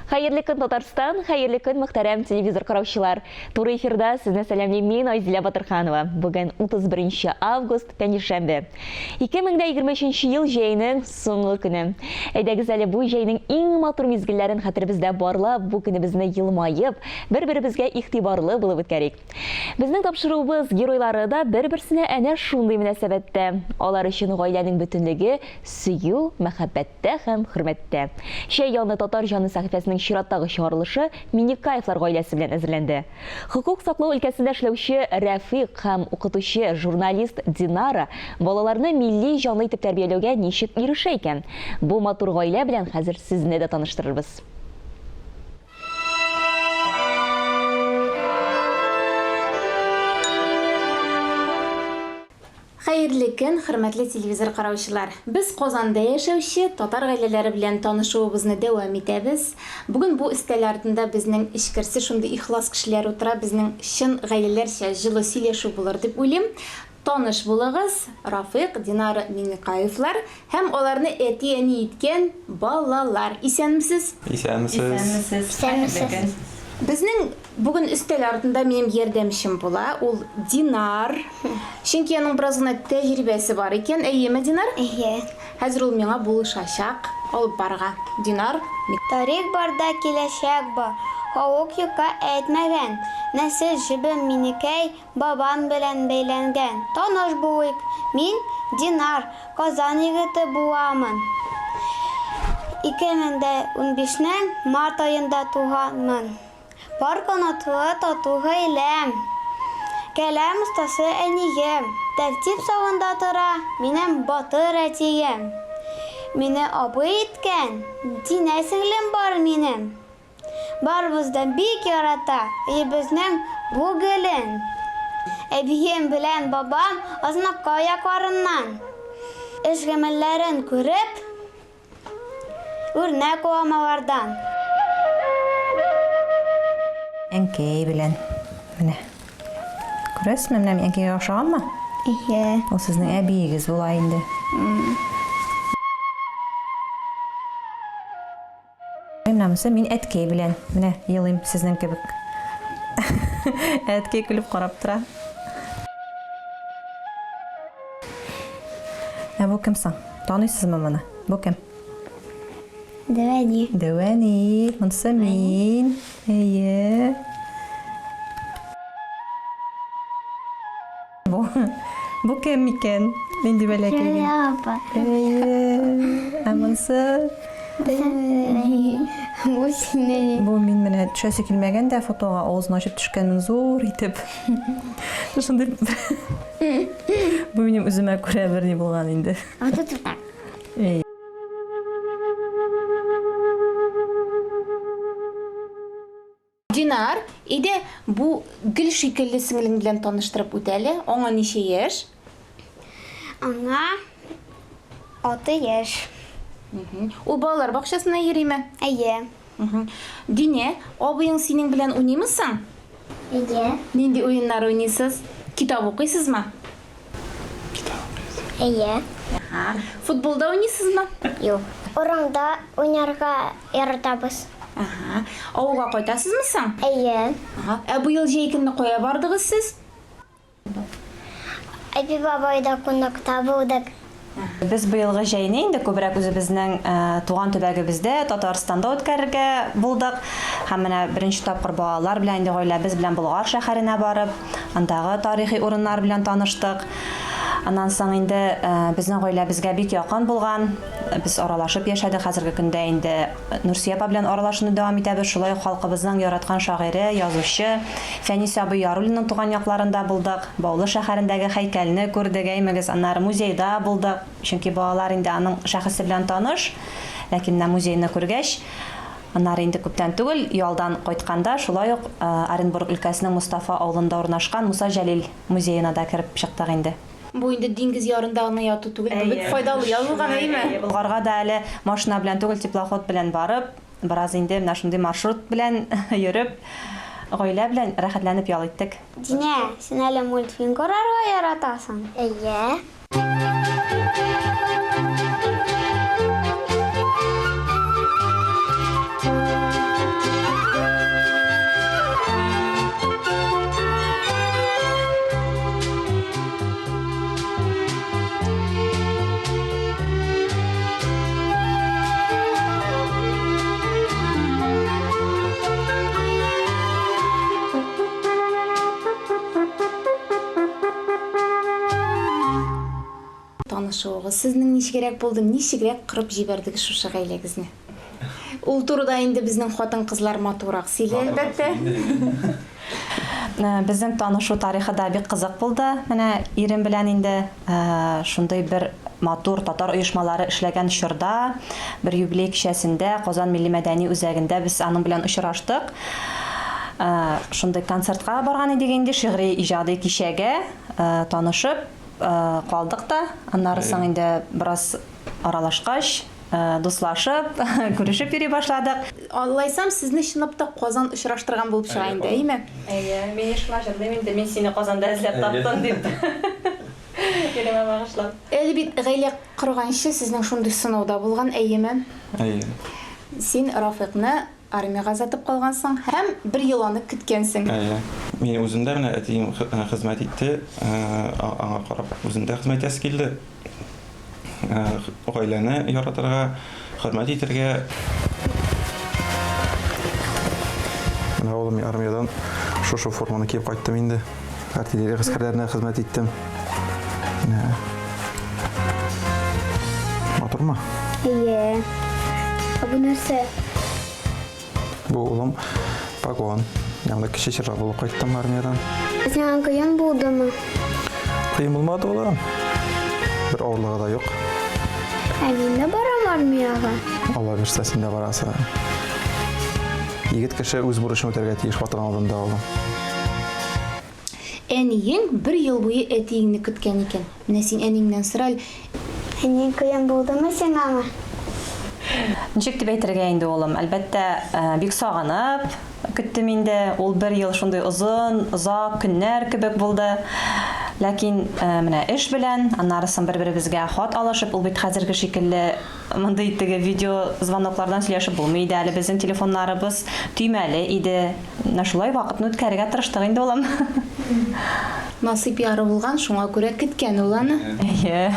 Хайырлы көн Татарстан, хайырлы көн мөхтәрәм телевизор караучылар. Туры эфирда сезне сәламлыйм мин Айзилә Батырханова. Бүген 31 август, пәнҗешәмбе. 2023 ел җәйнең соңгы көне. Әйдәгез әле бу җәйнең иң матур мизгелләрен хәтеребездә барлап, бу көнебезне йылмаеп, бер-беребезгә игътибарлы булып үткәрик. Безнең тапшыруыбыз геройлары да бер-берсенә әнә шундый мөнәсәбәттә. Алар өчен гаиләнең бөтенлеге сөю, мәхәббәттә һәм хөрмәттә. Шәй янны татар җаны сәхифәсенең чираттагы чыгарылышы Минекаевлар гаиләсе белән әзерләнде. Хокук саклау өлкәсендә эшләүче Рәфыйк һәм укытучы журналист Динара балаларны милли җанлы итеп тәрбияләүгә ничек ирешә икән? Бу матур гаилә белән хәзер сезне дә таныштырырбыз. Хәерле көн, хөрмәтле телевизор караучылар. Без Казанда яшәүче татар гаиләләре белән танышуыбызны дәвам итәбез. Бүген бу өстәл артында безнең эчкерсе шундый ихлас кешеләр утыра, безнең чын гаиләләрчә җылы сөйләшү булыр дип уйлыйм. Таныш булыгыз, Рафыйк, Динара Минекаевлар һәм аларны әти-әни иткән балалар. Исәнмесез? Исәнмесез. Безнең бүген өстәл артында минем ярдәмчем була, ул Динар. Чөнки аның бераз гына тәҗрибәсе бар икән, әйеме Динар? Әйе. Хәзер ул миңа булышачак, алып барга. Динар, Тарих барда киләчәк бар. Хавук юкка әйтмәгән. Нәсел җибем Минекәй бабам белән бәйләнгән. Таныш булыйк. Мин Динар, Казан егете буламын. 2015-нең март аенда туганмын. Бар канатлы тату гаиләм. Кәләм остасы әнием. Тәртип савында тора минем батыр әтием. Мине абый иткән Динә сеңлем бар минем. Барыбыз да бик ярата безнең бу гөлен. Әбием белән бабам Азнакай якларыннан. Эшгәмәлләрен күреп, үрнәк аламалардан. Әнкәй белән. Менә. Күрәсезме, менә әнкәйгә охшаганмы? Әйе. Ул сезнең әбиегез була инде. Менәмсе мин әткәй белән. Менә елыйм сезнең кебек. Әткәй көлеп карап тора. Бу кем соң? Таныйсызмы моны? Бу кем? Дәвәни. Дәвәни, монсы мин. Әйе. Бу кем икән? Инде бәләкәй. Апа. Әйе. Монсы Бу сине. бу мин менә төшәсе килмәгән дә фотога авызын ачып төшкәнмен зур итеп. Шундый. Бу минем үземә күрә бер ни булган инде. Аты тута. Динар, иде бу гөл шикелле сеңлең белән таныштырып үтәле. Аңа ничә яшь? Аңа 6 яшь. Ул балалар бакчасына йөриме? Әйе. Динә, абыең синең белән уйныймысың? Әйе. Нинди уеннар уйныйсыз? Китап укыйсызмы? Әйе. Футболда уйныйсызмы? Юк. Урамда уйнарга яратабыз. Авылга кайтасызмы соң? Әйе. Бу ел җәй көнне кая бардыгыз сез? Әби бабайда кунакта булдык. Без быелгы җәйне инде күбрәк үзебезнең туган төбәгебездә, Татарстанда үткәрергә булдык. Һәм менә беренче тапкыр балалар белән инде гаиләбез белән Болгар шәһәренә барып, андагы тарихи урыннар белән таныштык. Аннан соң инде безнең гаилә безгә бик якын булган. Без аралашып яшәдек. Хәзерге көндә инде Нурсия апа белән аралашуны дәвам итәбез. Шулай ук халкыбызның яраткан шагыйре, язучы Фәнис абый Яруллинның туган якларында булдык. Баулы шәһәрендәге һәйкәлне күрдек, әймәгез. Аннары музейда булдык. Чөнки балалар инде аның шәхесе белән таныш. Ләкин музейны күргәч, аннары инде күптән түгел, ялдан кайтканда, шулай ук Оренбург өлкәсенең Мустафа авылында урнашкан Муса Җәлил музеена да кирип чыктык инде. Бу инде диңгез ярында гына яту түгел, бик файдалы язылган, әйме? Болгарга да әле машина белән түгел, теплоход белән барып, бераз инде менә шундый маршрут белән йөреп, гаилә белән рәхәтләнеп ял иттек. Динә, син әле мультфильм карарга яратасың? Әйе. Ягы, сезнең ничегрәк булды, ничегрәк кырып җибәрдегез шушы гаиләгезне? Ул турыда инде безнең хатын-кызлар матурак сөйләй, әлбәттә. Безнең танышу тарихы да бик кызык булды. Менә ирем белән инде шундый бер матур татар оешмалары эшләгән чорда, бер юбилей кичәсендә Казан милли мәдәни үзәгендә без аның белән очраштык. Шундый концертка барган идек инде, шигъри иҗади кичәгә танышып калдык та. Аннары соң инде бераз аралашкач, дуслашып, күрешеп йөри башладык. Аллайсам, сезне чынлапта Казан очраштырган булып чыга инде, әйме? Мен ешма җырлыйм инде, мен сине Казанда эзләп таптым дип. Иреме багышлап. Әле бит гаилә корганчы сезнең шундый сынауда булган, әйеме? Әйе. Син Рафикны армияга затып калгансың һәм 1 ел аны көткәнсең. Әйе. Мен үземдә менә әтием хезмәт итте, аңа карап үземдә хезмәт итәсе килде. Гаиләне яратырга, хезмәт итәргә. Менә улым армиядан шушы форманы киеп кайттым инде. Артиллерия гаскәрләренә хезмәт иттем. Матурмы? Әйе. Бу нәрсә? Бу улым погон. Янда кече чирра булып кайттым армиядан. Сиңа кыен булдымы? Кыйын булмады улым. Бер авырлыгы да юк. Мин дә барам армияга. Алла бирсә син дә барасың. Егет кеше үз бурычын үтәргә тиеш ватан алдында улым. Әниең 1 ел буе әтиеңне көткән икән. Менә син әниңнән сорал. Әни кыен булдымы сиңа? Ничек дип әйтергә инде улым? Әлбәттә, бик сагынып көттем инде. Ул 1 ел шундый озак көннәр кебек булды. Ләкин менә эш белән, аннары соң бер-беребезгә хат алышып, ул бит хәзерге шикелле мондый теге видео звоноклардан сөйләшеп булмый иде. Әле безнең телефоннарыбыз төймәле иде. Менә шулай вакытны үткәрергә тырыштык инде улым. Насыйп яры булган, шуңа күрә көткән ул аны. Әйе.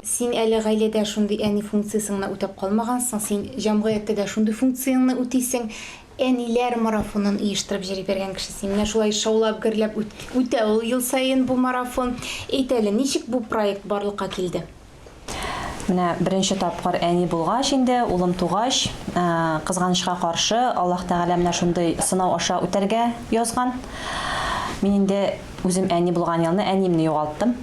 Син әле гаиләдә шундый әни функциясыңны үтәп калмагансың, син җәмгыятьтә дә шундый функцияңны үтисең. Әниләр марафонын оештырып җыри бергән кешесен. Менә шулай шаулап гөрләп үтә ул ел сайын бу марафон. Әйт әле, ничек бу проект барлыкка килде? Менә беренче тапкыр әни булгач инде, улым тугач, кызганычка каршы Аллаһ Тәгалә менә шундый сынау аша үтәргә язган. Мин инде үзем әни булган елны әнимне югалттым.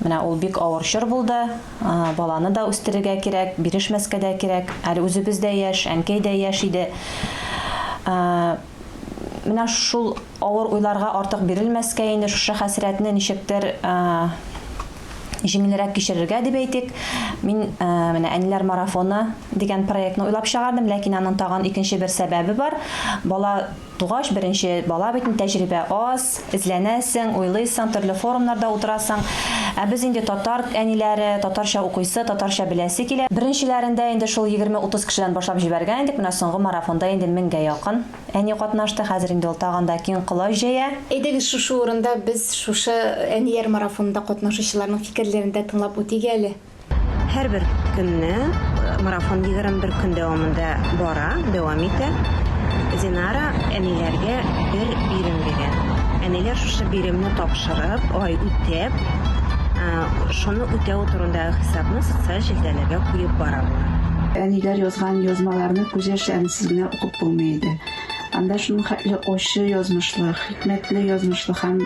Менә ул бик авыр чор булды. Баланы да үстерергә кирәк, бирешмәскә дә кирәк. Әле үзебез дә яшь, әнкәй дә яшь иде. Менә шул авыр уйларга артык бирелмәскә инде шушы хәсрәтне ничектер җиңелрәк кичерергә дип әйтик. Мин менә әниләр марафоны дигән проектны уйлап чыгардым, ләкин аның тагын икенче бер сәбәбе бар. Бала тугач, беренче бала бит, тәҗрибә аз, эзләнәсең, уйлыйсың, төрле форумнарда утырасың. Без инде татар әниләре, татарча укыйсы, татарча беләсе килә. Беренчеләрендә инде шул 20-30 кешедән башлап җибәргән идек. Менә соңгы марафонда инде 1000-гә якын әни катнашты. Хәзер инде ул тагын да киң кылай җәя. Әйдәгез шушы урында без шушы әниләр марафонында катнашучыларның фикерләрен дә тыңлап үтик әле. Һәр бер көнне марафон 21 көн дәвамында бара, дәвам итә. Зинара әниләргә бер бирем биргән. Әниләр шушы биремне тапшырып, ай үтәп, шуны үтәү турындагы хисапны социаль җилдәләргә куеп баралар. Әниләр язган язмаларны күз яшьләренсез генә укып булмый иде. Анда шуның хәтле ачы язмышлы, хикмәтле язмышлы һәм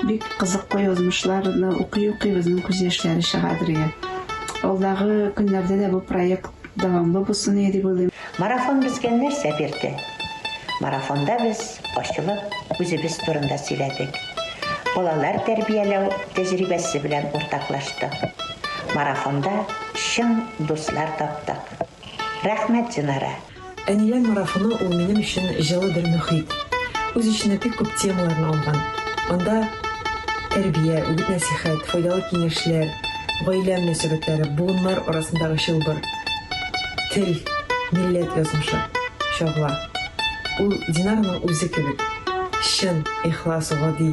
бик кызыклы язмышларны укый безнең күз яшьләре чыгадырга. Алдагы көннәрдә дә бу проект дәвамлы булсын дип уйлыйм. Марафон безгә нәрсә бирде? Марафонда без ачылып, үзебез турында сөйләдек. Балалар тәрбияләү тәҗрибәсе белән уртаклаштык. Марафонда чын дуслар таптык. Рәхмәт, Динара. Әниләр марафоны ул минем өчен җылы бер мөхит. Үз эченә бик күп темаларны алган. Анда тәрбия, үгет-насихат, файдалы киңәшләр, гаилә мөнәсәбәтләре, буыннар арасындагы чылбыр, тел, милләт язмышы чагыла. Ул Динараның үзе кебек, чын, ихлас, гади,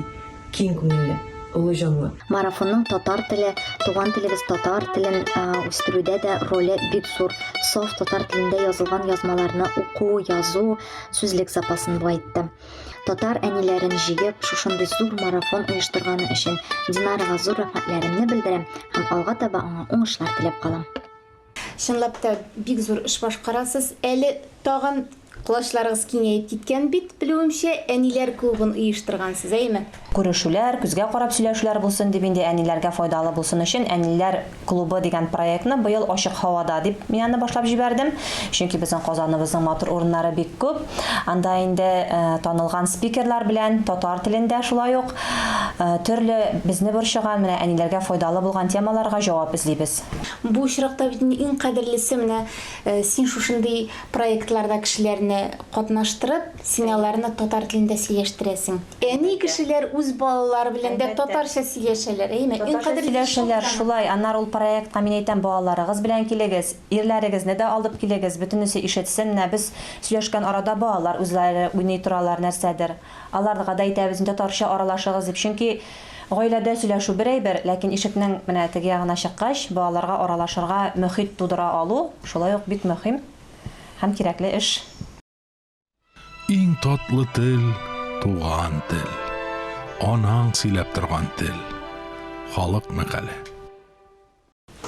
киң күңелле. олы жанлы. Марафонның татар теле, туган телебез татар телен үстерүдә дә роле бик зур. Саф татар телендә язылган язмаларны уку, язу, сүзлек запасын байытты. Татар әниләрен җыеп, шушындый зур марафон оештырганы өчен Динарага зур рәхмәтләремне белдерәм һәм алга таба аңа уңышлар теләп калам. Чынлап та бик зур эш башкарасыз. Әле тагын кылычларыгыз киңәйеп киткән бит, белүемчә, әниләр клубын оештыргансыз, әйме? Күрешүләр, күзгә карап сөйләшүләр булсын дип инде әниләргә файдалы булсын өчен әниләр клубы дигән проектны быел ачык һавада дип мин аны башлап җибәрдем. Чөнки безнең Казаныбызның матур урыннары бик күп. Анда инде танылган спикерлар белән татар телендә шулай ук төрле безне борчыган менә әниләргә файдалы булган темаларга җавап эзлибез. Бу очракта бит иң кадерлесе менә син шушындый проектларда кешеләрне катнаштырып, син аларны татар телендә сөйләштерәсең. Әни кешеләр үз балалары белән дә татарча сөйләшәләр, әйме? Иң Сөйләшәләр шулай. Аннар ул проектка мин әйтәм, балаларыгыз белән килегез, ирләрегезне дә алып килегез, бөтенесе ишетсен. Без сөйләшкән арада балалар үзләре уйный торалар нәрсәдер. Аларга да әйтәбез, татарча аралашыгыз дип. Чөнки гаиләдә сөйләшү бер әйбер, ләкин ишекнең менә теге ягына чыккач, балаларга аралашырга мөхит тудыра алу, шулай ук бик мөһим һәм кирәкле эш. Иң татлы тел туган тел. Анаң сөйләп торган тел. Халык мәкале.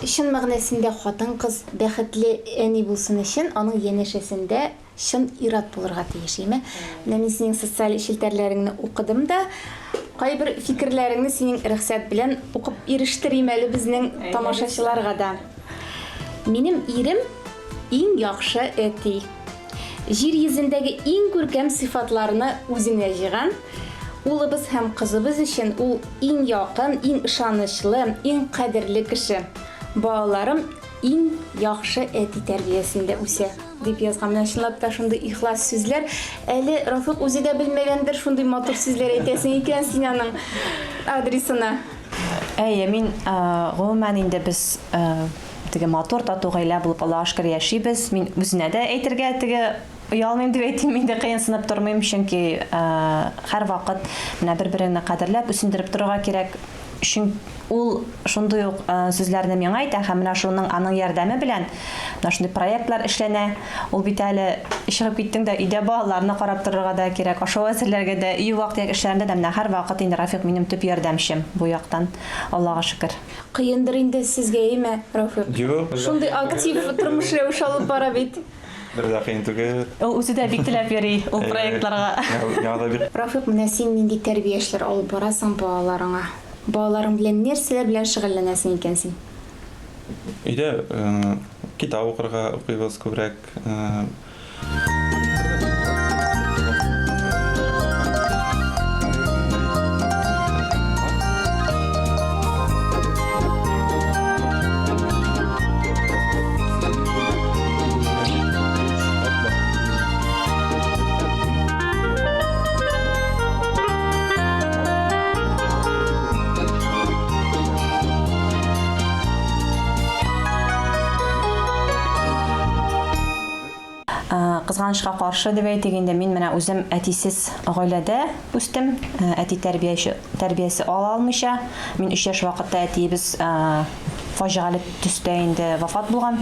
Шын мәгънәсендә хатын-кыз бәхетле әни булсын өчен, аның янәшәсендә шын ират булырга тиеш, әйме? Менә мин синең социаль эшелтәрләреңне укыдым да, кайбер фикерләреңне синең рөхсәт белән укып ирештерим әле безнең тамашачыларга да. Минем ирем иң яхшы әти. Җир йөзендәге иң күркәм сыйфатларны үзенә җыйган. Улыбыз һәм кызыбыз өчен ул иң якын, иң ышанычлы, иң кадерле кеше. Балаларым иң яхшы әти тәрбиясендә үсә дип язган. Менә чынлап та шундый ихлас сүзләр. Әле Рафык үзе дә белмәгәндер, шундый матур сүзләр әйтәсең икән син аның адресына. Әйе, мин гомумән инде без теге матур тату гаилә булып Аллаһка шөкер яшибез. Мин үзенә дә әйтергә теге уялмыйм дип әйтим, инде кыенсынып тормыйм, чөнки һәр вакыт менә бер-береңне кадерләп, үсендереп торырга кирәк. Ул шундый ук сүзләрне миңа әйтә, һәм менә шуның аның ярдәме белән менә шундый проектлар эшләнә. Ул бит әле чыгып киттең дә өйдә балаларны карап торырга да кирәк, ашау әзерләргә дә, үй вакыт эшләрендә дә менә һәр вакыт инде Рафик минем төп ярдәмчем бу яктан. Аллаһка шөкер. Кыендыр инде сезгә, әйме, Рафик? Юк. Шундый актив тормыш рәвеш алып бара бит. Бер дә кыен түгел. Ул үзе дә бик теләп йөри ул проектларга. Рафик, менә син нинди тәрбия эшләр алып барасың балаларыңа? Балаларың белән нәрсәләр белән шөгыльләнәсең икән син? Өйдә китап укырга укыйбыз күбрәк. Кызганычка каршы дип әйтгәндә, мин менә үзем әтисез гаиләдә үстем. Әти тәрбиясе ала алмыйча. Мин 3 яшь вакытта әтиебез фаҗигале төстә инде вафат булган.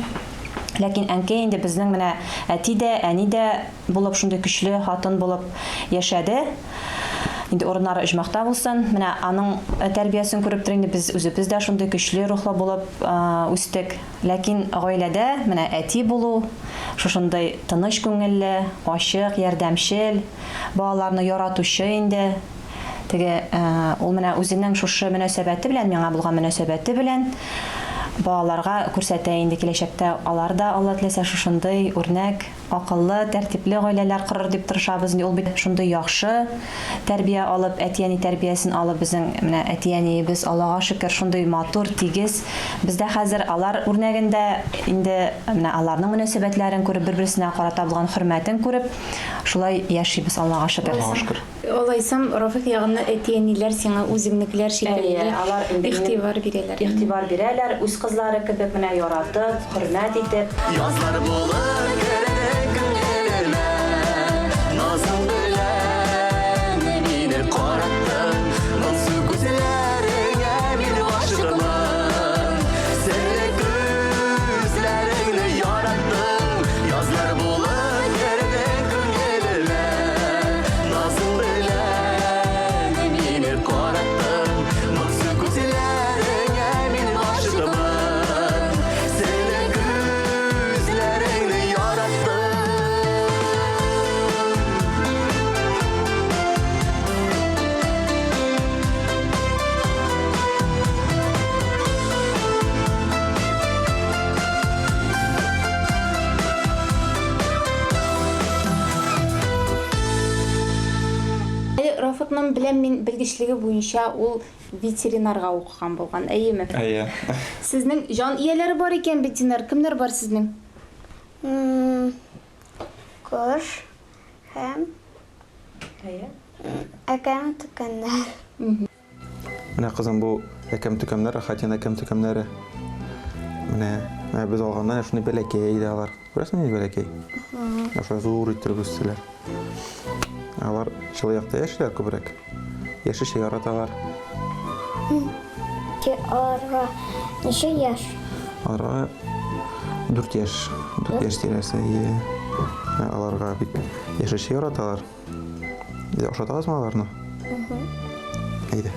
Ләкин әнкәй инде безнең менә әти дә, әни дә булып шундый көчле хатын булып яшәде. Инде урыннары оҗмахта булсын. Менә аның тәрбиясен күреп тор, инде без үзебез дә шундый көчле рухлы булып үстек. Ләкин гаиләдә менә әти булу, шушындай тыныч күңелле, ачык, ярдәмчел, балаларны яратучы инде. Теге ул менә үзенең шушы мөнәсәбәте белән, миңа булган мөнәсәбәте белән балаларга күрсәтә инде киләчәктә. Алар да Алла теләсә шушындай үрнәк, акыллы, тәртипле гаиләләр корыр дип тырышабыз. Ул бит шундый яхшы тәрбия алып, әти-әни тәрбиясен алып, безнең менә әти-әниебез Аллаһка шөкер шундый матур, тигез. Бездә хәзер алар үрнәгендә инде менә аларның мөнәсәбәтләрен күреп, бер-берсенә карата булган хөрмәтен күреп, шулай яшибез Аллаһка шөкер. Алайсам, Рафик ягында әти-әниләр сиңа үзеңнекеләр шикелле игътибар бирәләр. Игътибар бирәләр, үз кызлары кебек менә яратып, хөрмәт итеп. Язлар булыр кердек күңелемә, назың белән мине караттың, моңсу күзләрең Рафатның белән мин белгечлеге буенча ул ветеринарга укыган булган, әйеме? Әйе. Сезнең жан ияләре бар икән бит, Динар. Кемнәр бар сезнең? Кош һәм әкәм туканнар. Менә кызым бу әкәм-төкәмнәр, хатин әкәм-төкәмнәре. Менә без алганнан шуны бәләкәй иде алар. Күрәсеңме ни бәләкәй? Аша зур иттереп үстеләр. Алар чылыякта яшиләр күбрәк. Яшешә яраталар. Аларга ничә яшь? Аларга 4 яшь. 4 яшь тирәсе. Аларга бик яшешә яраталар. Әйдә, ашатасызмы аларны? Әйдә.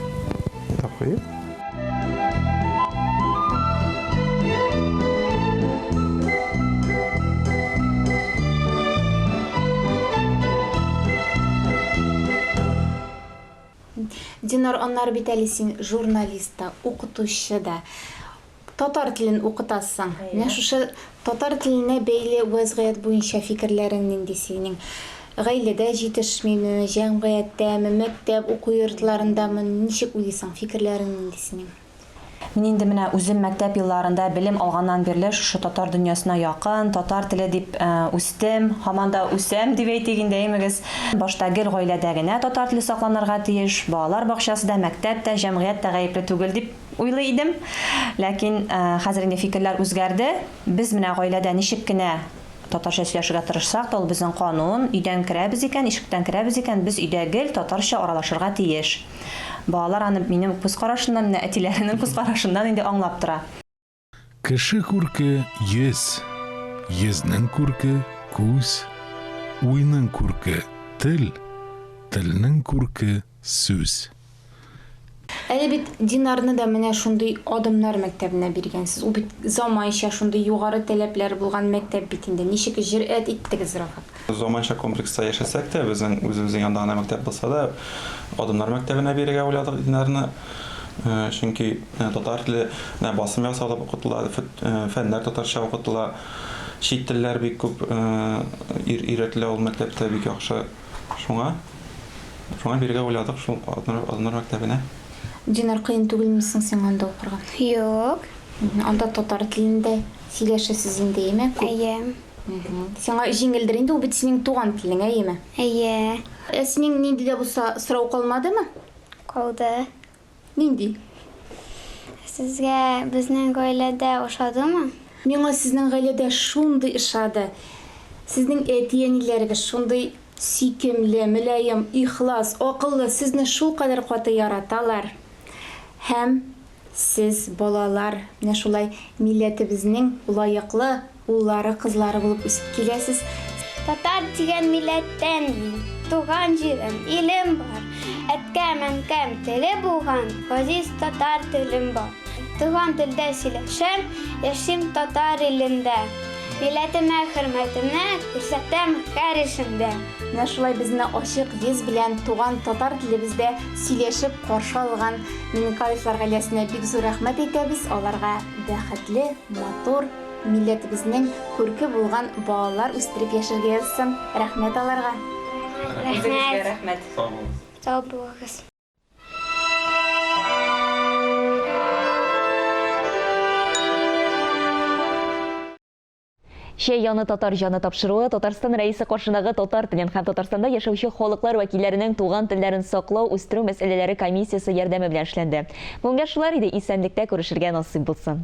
Тапкыр. Динар, аннары бит әле син журналист та, укытучы да. Татар телен укытасың. Менә шушы татар теленә бәйле вазгыять буенча фикерләрең нинди синең? Гаиләдә җитешмиме, җәмгыятьтәме, мәктәп уку йортларындамы? Ничек уйлыйсың, фикерләрең нинди синең? Мин инде менә үзем мәктәп елларында белем алганнан бирле шушы татар дөньясына якын, татар теле дип үстем, һаман да үсәм дип әйтик инде имегез. Башта гел гаиләдә генә татар теле сакланырга тиеш, балалар бакчасында, мәктәптә, җәмгыятьтә гаепле түгел дип уйлый идем. Ләкин хәзер инде фикерләр үзгәрде. Без менә гаиләдә ничек кенә татарча сөйләшергә тырышсак та, ул безнең канун, өйдән керәбез икән, ишектән керәбез икән, без өйдә гел татарча аралашырга тиеш. Балалар аны минем күз карашымнан, менә әтиләренең күз карашыннан инде аңлап тора. Кеше күрке йөз, йөзнең күрке күз, уйның күрке тел, телнең күрке сүз. Әле бит Динарны да менә шундый адымнар мәктәбенә биргәнсез. Ул бит заманча шундый югары таләпләр булган мәктәп бит инде. Ничек җөрьәт иттегез, Рафат? Заманча комплекста яшәсәк тә, безнең үзебезнең янда гына мәктәп булса да, адымнар мәктәбенә бирергә уйладык Динарны. Чөнки татар теле басым ясалып укытыла, фәннәр татарча укытыла, чит телләр бик күп өйрәтелә ул мәктәптә бик яхшы. Шуңа бирергә уйладык шул адымнар мәктәбенә. Динар, кыен түгелмисең син анда укырга? Юк. Анда татар телендә сөйләшәсез инде, әйеме? Әйе. Сиңа җиңелдер инде, ул бит синең туган телең, әйеме? Әйе. Синең нинди дә булса сорау калмадымы? Калды. Нинди? Сезгә безнең гаиләдә ошадымы? Миңа сезнең гаиләдә шундый ошады. Сезнең әти-әниләрегез шундый сөйкемле, мөлаем, ихлас, акыллы, сезне шул кадәр каты яраталар. Һәм сез балалар, менә шулай милләтебезнең лаеклы уллары, кызлары булып үсеп киләсез. Татар дигән милләттән мин, туган җирем, илем бар. Әткәм теле булган, газиз татар телем бар. Туган телдә сөйләшәм, яшим татар илендә. Милләтемә хөрмәтемне күрсәтәм һәр эшемдә. Менә шулай безне ачык йөз белән туган татар телебездә сөйләшеп каршы алган Минкаевлар гаиләсенә бик зур рәхмәт әйтәбез. Аларга бәхетле, матур, милләтебезнең күрке булган балалар үстереп яшәргә язсын. Рәхмәт аларга. Рәхмәт. Сау булыгыз. Шәй яны татар җаны тапшыруы Татарстан рәисе каршындагы татар телен һәм Татарстанда яшәүче халыклар вәкилләренең туган телләрен саклау, үстерү мәсьәләләре комиссиясе ярдәме белән эшләнде. Буңга шулар иде, исәнлектә күрешергә насыйп булсын.